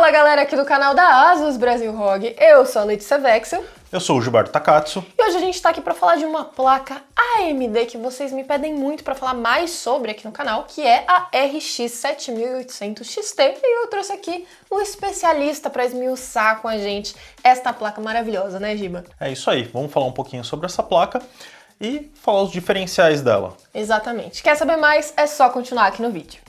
Fala galera aqui do canal da Asus Brasil ROG, eu sou a Letícia Vexel. Eu sou o Gilberto Takatsu. E hoje a gente tá aqui para falar de uma placa AMD que vocês me pedem muito para falar mais sobre aqui no canal, que é a RX 7800 XT. E eu trouxe aqui um especialista para esmiuçar com a gente esta placa maravilhosa, né, Giba? É isso aí, vamos falar um pouquinho sobre essa placa e falar os diferenciais dela. Exatamente. Quer saber mais? É só continuar aqui no vídeo.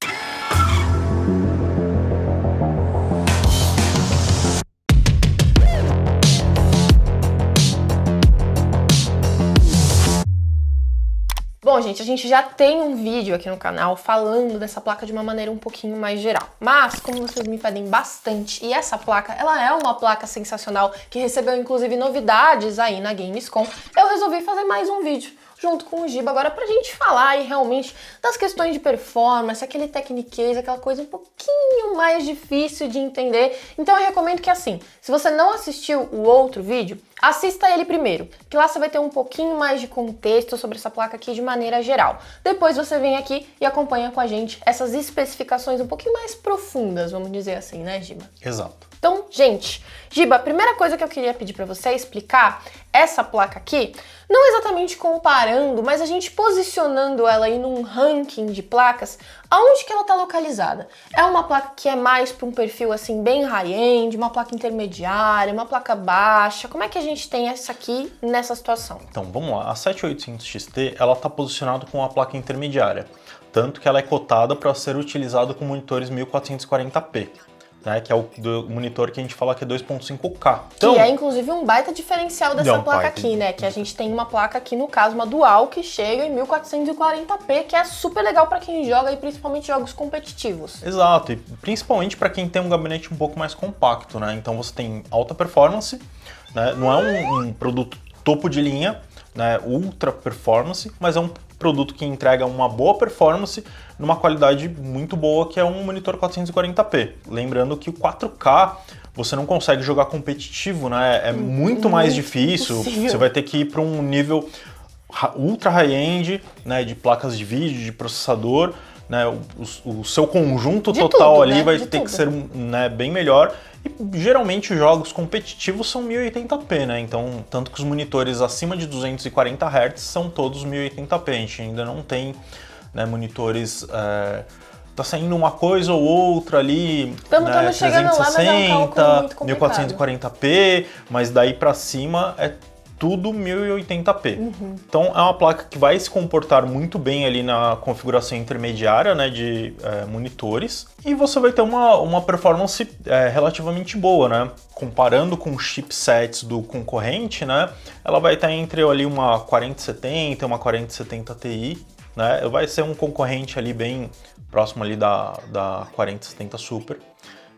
Bom, gente, a gente já tem um vídeo aqui no canal falando dessa placa de uma maneira um pouquinho mais geral. Mas, como vocês me pedem bastante, e essa placa, ela é uma placa sensacional, que recebeu inclusive novidades aí na Gamescom, eu resolvi fazer mais um vídeo junto com o Giba agora pra gente falar aí realmente das questões de performance, aquele techniquez, aquela coisa um pouquinho mais difícil de entender. Então eu recomendo que assim, se você não assistiu o outro vídeo, assista ele primeiro, que lá você vai ter um pouquinho mais de contexto sobre essa placa aqui de maneira geral. Depois você vem aqui e acompanha com a gente essas especificações um pouquinho mais profundas, vamos dizer assim, né, Giba? Exato. Então, gente, Giba, a primeira coisa que eu queria pedir para você é explicar essa placa aqui, não exatamente comparando, mas a gente posicionando ela aí num ranking de placas, aonde que ela está localizada? É uma placa que é mais para um perfil assim bem high-end, uma placa intermediária, uma placa baixa? Como é que a gente tem essa aqui nessa situação? Então, vamos lá. A 7800 XT, ela está posicionada com uma placa intermediária, tanto que ela é cotada para ser utilizada com monitores 1440p. Né, que é o monitor que a gente fala que é 2.5K. Então, que é inclusive um baita diferencial dessa placa aqui, né? Que a gente tem uma placa aqui, no caso, uma dual, que chega em 1440p, que é super legal para quem joga e principalmente jogos competitivos. Exato, e principalmente para quem tem um gabinete um pouco mais compacto, né? Então você tem alta performance, né? Não é um produto topo de linha, né? Ultra performance, mas é um produto que entrega uma boa performance numa qualidade muito boa, que é um monitor 440p. Lembrando que o 4K você não consegue jogar competitivo, né? É muito mais difícil. Impossível. Você vai ter que ir para um nível ultra high-end, né? De placas de vídeo, de processador, né? O seu conjunto de total tudo, ali né? vai de ter tudo. que ser, né, bem melhor. E geralmente os jogos competitivos são 1080p, né? Então, tanto que os monitores acima de 240 Hz são todos 1080p. A gente ainda não tem, né, monitores... tá saindo uma coisa ou outra ali, Estamos chegando lá, mas é um cálculo muito complicado. 1440p, mas daí pra cima é tudo 1080p. Então é uma placa que vai se comportar muito bem ali na configuração intermediária, né, de monitores, e você vai ter uma performance relativamente boa, né? Comparando com chipsets do concorrente, né, ela vai estar entre ali uma 4070 e uma 4070 Ti, né? Vai ser um concorrente ali bem próximo ali da 4070 Super.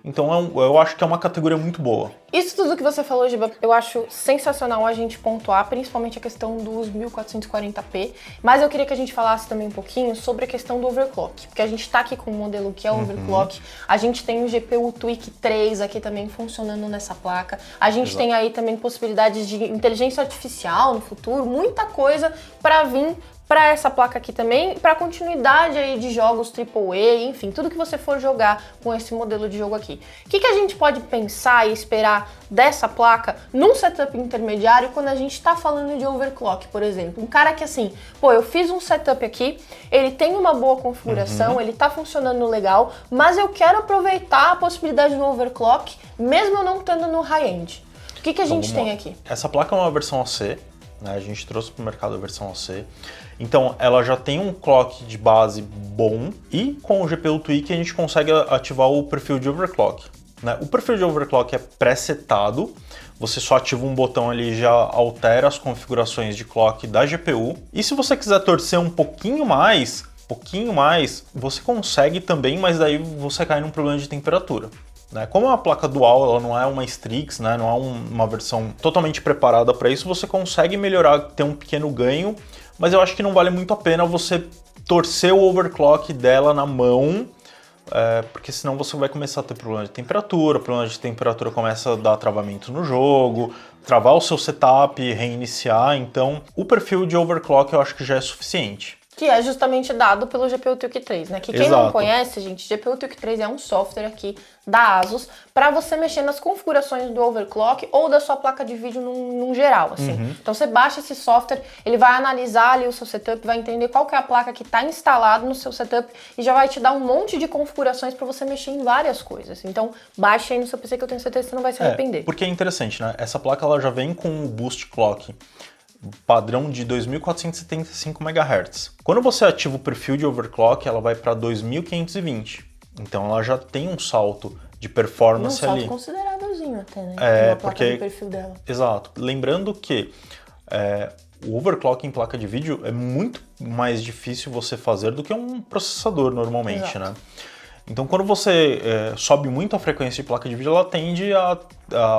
Então eu acho que é uma categoria muito boa. Isso tudo que você falou, Giba, eu acho sensacional a gente pontuar, principalmente a questão dos 1440p, mas eu queria que a gente falasse também um pouquinho sobre a questão do overclock, porque a gente tá aqui com um modelo que é overclock, a gente tem o GPU Tweak 3 aqui também funcionando nessa placa, a gente tem aí também possibilidades de inteligência artificial no futuro, muita coisa para vir para essa placa aqui também, para continuidade aí de jogos AAA, enfim, tudo que você for jogar com esse modelo de jogo aqui. O que a gente pode pensar e esperar dessa placa num setup intermediário quando a gente está falando de overclock, por exemplo? Um cara que assim, pô, eu fiz um setup aqui, ele tem uma boa configuração, ele tá funcionando legal, mas eu quero aproveitar a possibilidade do overclock, mesmo eu não estando no high-end. O que a gente tem aqui? Essa placa é uma versão AC, né? A gente trouxe para o mercado a versão AC. Então ela já tem um clock de base bom e com o GPU Tweak a gente consegue ativar o perfil de overclock, né? O perfil de overclock é pré-setado, você só ativa um botão ali e já altera as configurações de clock da GPU. E se você quiser torcer um pouquinho mais, você consegue também, mas daí você cai num problema de temperatura. Como é uma placa dual, ela não é uma Strix, né? Não é uma versão totalmente preparada para isso, você consegue melhorar, ter um pequeno ganho, mas eu acho que não vale muito a pena você torcer o overclock dela na mão, porque senão você vai começar a ter problema de temperatura começa a dar travamento no jogo, travar o seu setup, reiniciar, então o perfil de overclock eu acho que já é suficiente. Que é justamente dado pelo GPU Tuic 3, né? Que quem não conhece, gente, GPU Tuic 3 é um software aqui da ASUS para você mexer nas configurações do overclock ou da sua placa de vídeo num geral, assim. Então você baixa esse software, ele vai analisar ali o seu setup, vai entender qual que é a placa que está instalada no seu setup e já vai te dar um monte de configurações para você mexer em várias coisas. Então baixe aí no seu PC que eu tenho certeza que você não vai se arrepender. Porque é interessante, né? Essa placa ela já vem com um boost clock padrão de 2.475 MHz. Quando você ativa o perfil de overclock, ela vai para 2.520. Então ela já tem um salto de performance ali. Um salto considerávelzinho até, né? É, uma placa porque... do perfil dela. Exato. Lembrando que o overclock em placa de vídeo é muito mais difícil você fazer do que um processador normalmente, né? Então, quando você sobe muito a frequência de placa de vídeo, ela tende a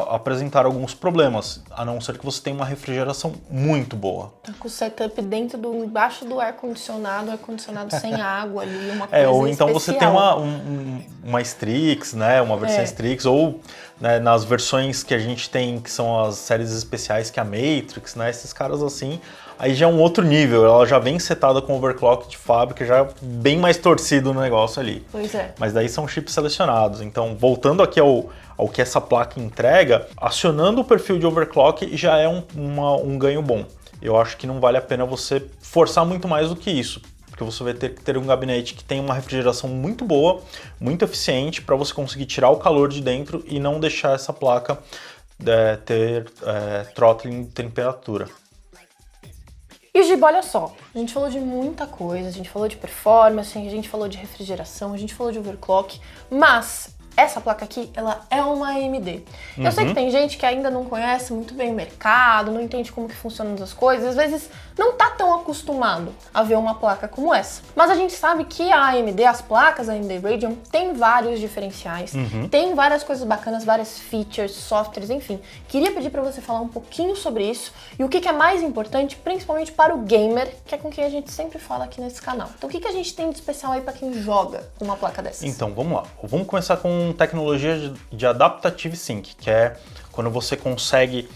apresentar alguns problemas, a não ser que você tenha uma refrigeração muito boa. Tá com o setup embaixo do ar-condicionado sem água ali, uma coisa ou então especial. Você tem uma Strix, né, uma versão Strix, ou né, nas versões que a gente tem, que são as séries especiais, que é a Matrix, né, esses caras assim, aí já é um outro nível, ela já vem setada com overclock de fábrica, já bem mais torcido no negócio ali. Pois é. Mas daí são chips selecionados, então voltando aqui ao que essa placa entrega, acionando o perfil de overclock já é um ganho bom. Eu acho que não vale a pena você forçar muito mais do que isso, porque você vai ter que ter um gabinete que tenha uma refrigeração muito boa, muito eficiente, para você conseguir tirar o calor de dentro e não deixar essa placa ter throttling de temperatura. E, Giba, olha só, a gente falou de muita coisa, a gente falou de performance, a gente falou de refrigeração, a gente falou de overclock, mas essa placa aqui, ela é uma AMD. Eu sei que tem gente que ainda não conhece muito bem o mercado, não entende como que funcionam as coisas, às vezes não tá tão acostumado a ver uma placa como essa. Mas a gente sabe que a AMD, as placas AMD Radeon, tem vários diferenciais, tem várias coisas bacanas, várias features, softwares, enfim. Queria pedir para você falar um pouquinho sobre isso e o que é mais importante, principalmente para o gamer, que é com quem a gente sempre fala aqui nesse canal. Então o que a gente tem de especial aí para quem joga com uma placa dessas? Então, vamos lá. Vamos começar com tecnologia de Adaptive Sync, que é quando você consegue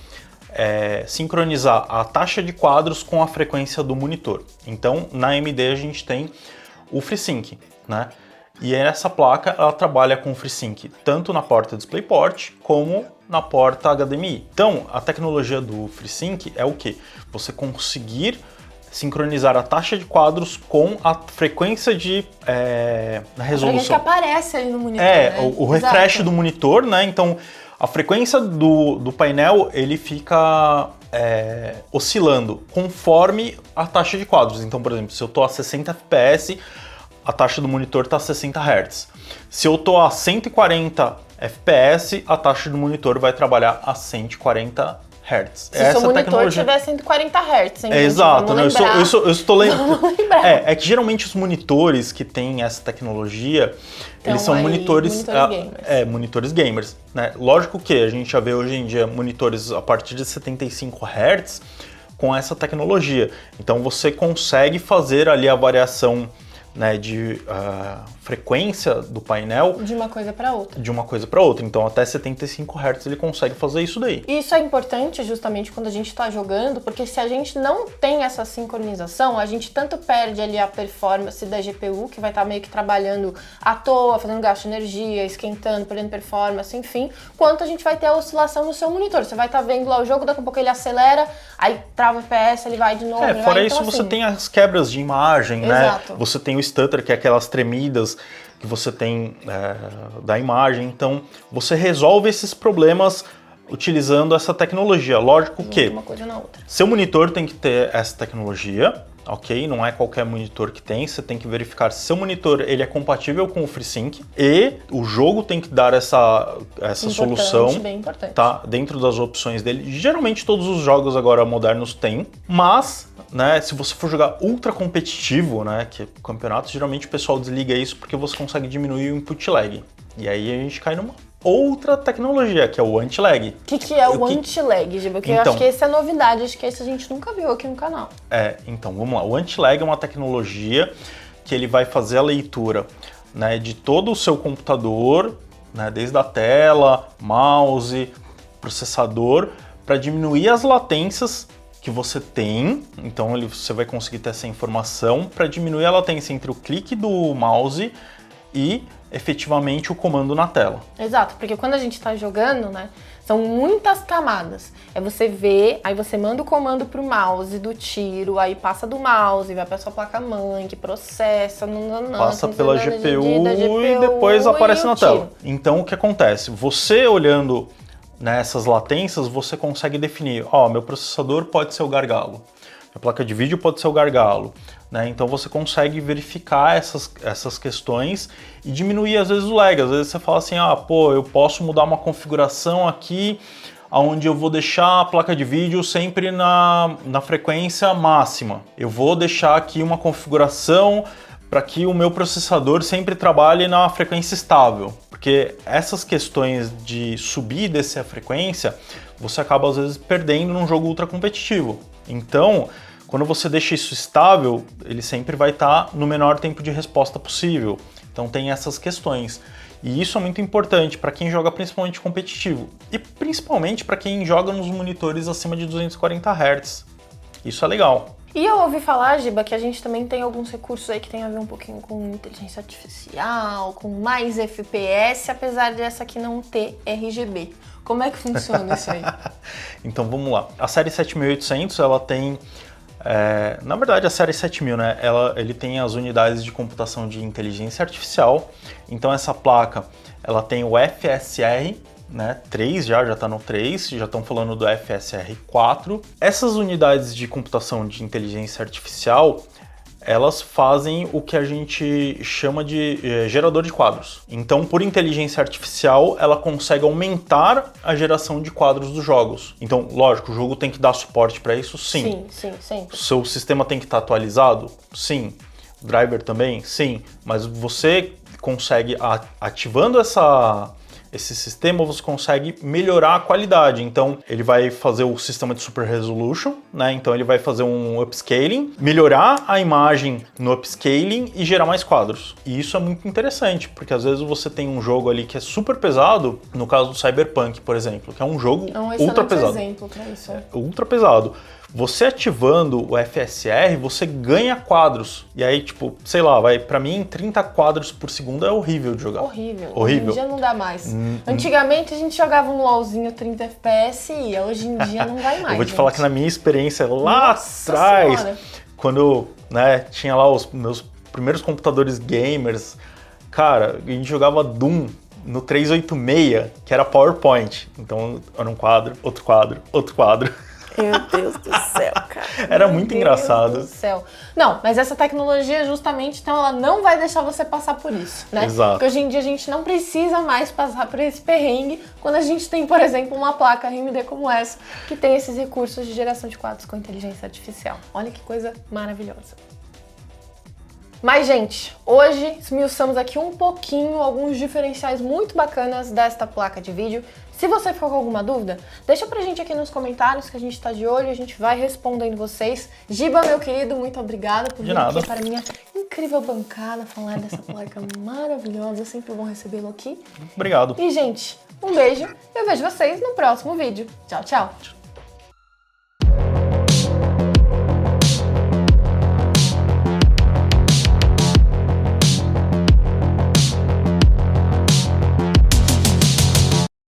sincronizar a taxa de quadros com a frequência do monitor. Então, na AMD a gente tem o FreeSync, né? E essa placa ela trabalha com FreeSync tanto na porta DisplayPort como na porta HDMI. Então, a tecnologia do FreeSync é o quê? Você conseguir sincronizar a taxa de quadros com a frequência de resolução. Que aparece ali no monitor, né? O refresh do monitor, né? Então, a frequência do painel, ele fica oscilando conforme a taxa de quadros. Então, por exemplo, se eu estou a 60 FPS, a taxa do monitor está a 60 Hz. Se eu estou a 140 FPS, a taxa do monitor vai trabalhar a 140 Hz. Se o seu monitor tiver 140 Hz, hein? Exato, né? Eu estou lembrando. É que geralmente os monitores que têm essa tecnologia, então, eles são monitores gamers, né? Lógico que a gente já vê hoje em dia monitores a partir de 75 Hz com essa tecnologia. Então você consegue fazer ali a variação, né, de frequência do painel de uma coisa para outra. Então até 75 Hz ele consegue fazer isso daí. Isso é importante justamente quando a gente está jogando, porque se a gente não tem essa sincronização, a gente tanto perde ali a performance da GPU, que vai estar meio que trabalhando à toa, fazendo gasto de energia, esquentando, perdendo performance, enfim, quanto a gente vai ter a oscilação no seu monitor. Você vai estar vendo lá o jogo, daqui a pouco ele acelera, aí trava o FPS, ele vai de novo. Fora isso, então, você tem as quebras de imagem, exato, né? Você tem o stutter, que é aquelas tremidas que você tem da imagem. Então, você resolve esses problemas utilizando essa tecnologia. Lógico que uma coisa na outra. Seu monitor tem que ter essa tecnologia, ok? Não é qualquer monitor que tem. Você tem que verificar se seu monitor ele é compatível com o FreeSync e o jogo tem que dar essa solução, bem importante, tá? Dentro das opções dele. Geralmente todos os jogos agora modernos têm, mas, né, se você for jogar ultra competitivo, né, que é campeonato, geralmente o pessoal desliga isso porque você consegue diminuir o input lag. E aí a gente cai numa outra tecnologia, que é o anti-lag. O que é o anti-lag, Giba? Porque eu acho que essa é a novidade, acho que esse a gente nunca viu aqui no canal. Então, vamos lá. O anti-lag é uma tecnologia que ele vai fazer a leitura, né, de todo o seu computador, né, desde a tela, mouse, processador, para diminuir as latências que você tem, então você vai conseguir ter essa informação para diminuir a latência entre o clique do mouse e efetivamente o comando na tela. Exato, porque quando a gente está jogando, né, são muitas camadas. É você ver, aí você manda o comando pro mouse do tiro, aí passa do mouse, vai pra sua placa-mãe, que processa, passa pela GPU e depois aparece na tela. Então, o que acontece? Você olhando nessas latências, você consegue definir, meu processador pode ser o gargalo, minha placa de vídeo pode ser o gargalo, né? Então você consegue verificar essas questões e diminuir às vezes o lag. Às vezes você fala assim, eu posso mudar uma configuração aqui onde eu vou deixar a placa de vídeo sempre na frequência máxima. Eu vou deixar aqui uma configuração para que o meu processador sempre trabalhe na frequência estável. Porque essas questões de subir e descer a frequência, você acaba às vezes perdendo num jogo ultra competitivo. Então, quando você deixa isso estável, ele sempre vai estar no menor tempo de resposta possível. Então tem essas questões. E isso é muito importante para quem joga principalmente competitivo. E principalmente para quem joga nos monitores acima de 240 Hz. Isso é legal. E eu ouvi falar, Giba, que a gente também tem alguns recursos aí que tem a ver um pouquinho com inteligência artificial, com mais FPS, apesar de essa aqui não ter RGB. Como é que funciona isso aí? Então vamos lá. A série 7800, ela tem... na verdade, a série 7000, né? Ele tem as unidades de computação de inteligência artificial. Então essa placa, ela tem o FSR, né, 3 já está no 3, já estão falando do FSR 4. Essas unidades de computação de inteligência artificial, elas fazem o que a gente chama de gerador de quadros. Então, por inteligência artificial, ela consegue aumentar a geração de quadros dos jogos. Então, lógico, o jogo tem que dar suporte para isso? Sim. Sim, sempre. O seu sistema tem que estar atualizado? Sim. O driver também? Sim. Mas você consegue, ativando esse sistema, você consegue melhorar a qualidade. Então, ele vai fazer o sistema de Super Resolution, né? Então, ele vai fazer um upscaling, melhorar a imagem no upscaling e gerar mais quadros. E isso é muito interessante, porque às vezes você tem um jogo ali que é super pesado, no caso do Cyberpunk, por exemplo, que é um jogo ultra pesado. Exemplo para isso. Ultra pesado. Você ativando o FSR, você ganha quadros. E aí, tipo, sei lá, pra mim 30 quadros por segundo é horrível de jogar. Horrível. Hoje em dia não dá mais. Antigamente a gente jogava um LOLzinho 30 FPS e ia. Hoje em dia não vai mais. Eu vou te falar que na minha experiência lá atrás, quando tinha lá os meus primeiros computadores gamers, cara, a gente jogava Doom no 386, que era PowerPoint. Então era um quadro, outro quadro, outro quadro. Meu Deus do céu, cara. Era muito engraçado. Meu Deus do céu. Não, mas essa tecnologia justamente, então, ela não vai deixar você passar por isso, né? Exato. Porque hoje em dia a gente não precisa mais passar por esse perrengue quando a gente tem, por exemplo, uma placa AMD como essa, que tem esses recursos de geração de quadros com inteligência artificial. Olha que coisa maravilhosa. Mas, gente, hoje esmiuçamos aqui um pouquinho alguns diferenciais muito bacanas desta placa de vídeo. Se você ficou com alguma dúvida, deixa pra gente aqui nos comentários que a gente tá de olho e a gente vai respondendo vocês. Giba, meu querido, muito obrigada por vir aqui para a minha incrível bancada falar dessa placa maravilhosa. É sempre bom recebê-lo aqui. Obrigado. E, gente, um beijo e eu vejo vocês no próximo vídeo. Tchau, tchau.